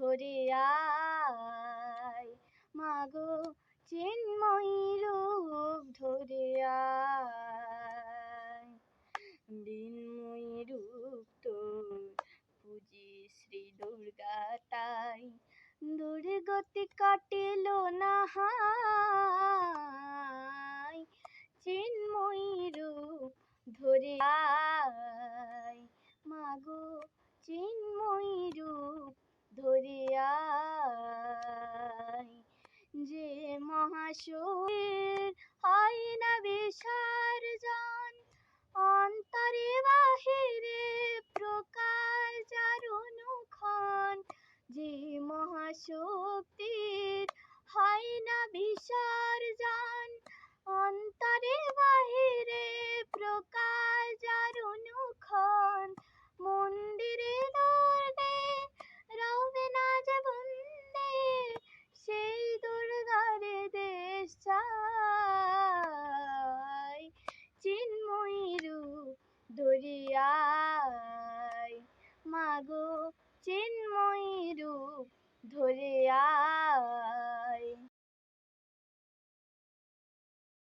ধরে আয়, মাগো চিন্ময়ী রূপ ধরে আয়। মৃন্ময়ী রূপ তোর পুজি শ্রী দুর্গা তাই, দুর্গতি কাটিল না হায়। চিন্ময়ী রূপ ধরে আয়, মাগো চিন্ময়ী রূপ ধরে আয়। যে মহাশূর হয় না বিসর্জন, অন্তরে বাহিরে প্রকার যার অনুক্ষণ। যে মহাশক্তির হয় না বিসর্জন, অন্তরে বাহিরে প্রকার যার অনুক্ষণ। মন্দিরে দুর্গে রবে না যে বন্দে, সেই দুর্গারে দেশ চাই। চিন্ময়ী রূপ ধরে আয়, মাগো চিন্ময়ী রূপ ধরে আয়।